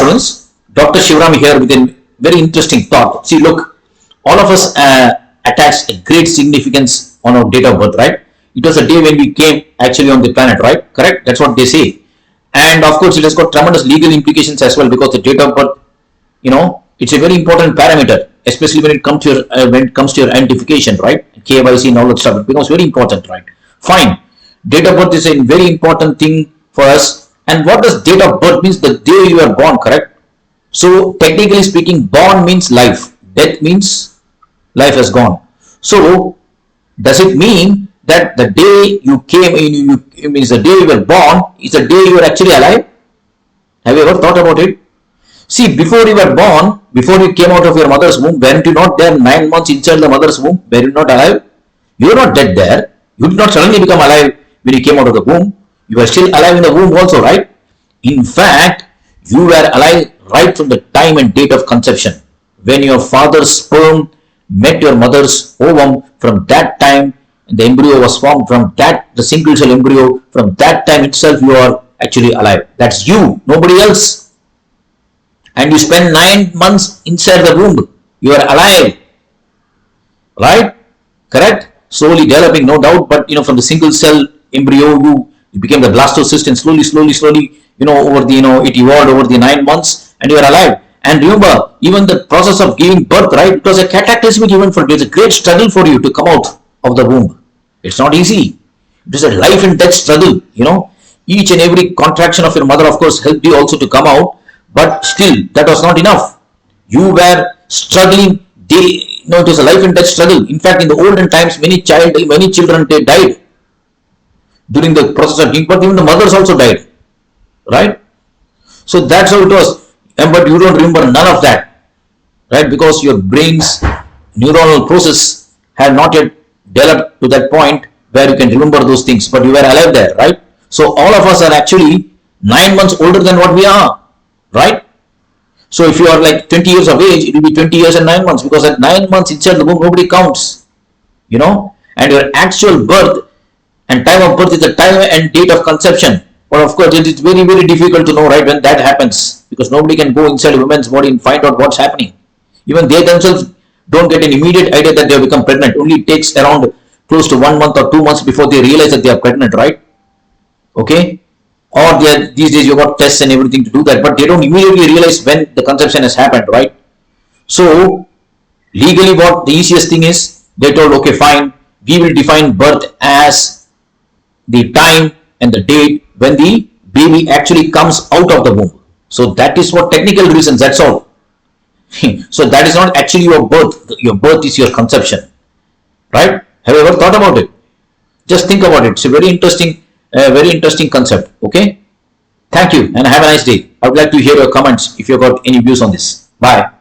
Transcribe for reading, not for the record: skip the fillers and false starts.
students, Dr. Shivram here with a very interesting thought. See, look, all of us attach a great significance on our date of birth, right? It was a day when we came actually on the planet, right? Correct? That's what they say. And of course, it has got tremendous legal implications as well, because the date of birth, it's a very important parameter, especially when it comes to your identification, right? KYC and all that stuff. It becomes very important, right? Fine. Date of birth is a very important thing for us. And what does date of birth means? The day you are born, correct? So technically speaking, born means life. Death means life has gone. So does it mean that the day you came in, means the day you were born is the day you are actually alive? Have you ever thought about it? See, before you were born, before you came out of your mother's womb, weren't you not there 9 months inside the mother's womb? Were you not alive? You were not dead there. You did not suddenly become alive when you came out of the womb. You were still alive in the womb also, right? In fact, you were alive right from the time and date of conception. When your father's sperm met your mother's ovum, from that time the embryo was formed. From that, the single cell embryo, from that time itself you are actually alive. That's you, nobody else. And you spend 9 months inside the womb. You are alive, right? Correct? Slowly developing, no doubt, but from the single cell embryo you became the blastocyst, and slowly over the it evolved over the 9 months, and you are alive. And remember, even the process of giving birth, right? It was a cataclysmic event for you. It's a great struggle for you to come out of the womb. It's not easy. It is a life and death struggle. Each and every contraction of your mother, of course, helped you also to come out. But still, that was not enough. You were struggling. It was a life and death struggle. In fact, in the olden times, many children they died during the process of giving birth. Even the mothers also died, right? So that's how it was. But you don't remember none of that, right? Because your brain's neuronal process had not yet developed to that point where you can remember those things. But you were alive there, right? So all of us are actually 9 months older than what we are, right? So if you are like 20 years of age, it will be 20 years and 9 months, because at 9 months inside the womb, nobody counts, and your actual birth and time of birth is the time and date of conception. But of course, it is very, very difficult to know, right, when that happens, because nobody can go inside a woman's body and find out what's happening. Even they themselves don't get an immediate idea that they have become pregnant. Only it takes around close to 1 month or 2 months before they realize that they are pregnant, right? Okay? Or these days you got tests and everything to do that, but they don't immediately realize when the conception has happened, right? So legally, what the easiest thing is, they told, okay, fine, we will define birth as the time and the date when the baby actually comes out of the womb. So that is for technical reasons, that's all. So that is not actually your birth. Your birth is your conception, right? Have you ever thought about it? Just think about it. It's a very interesting concept. Okay, thank you and have a nice day. I would like to hear your comments if you've got any views on this. Bye.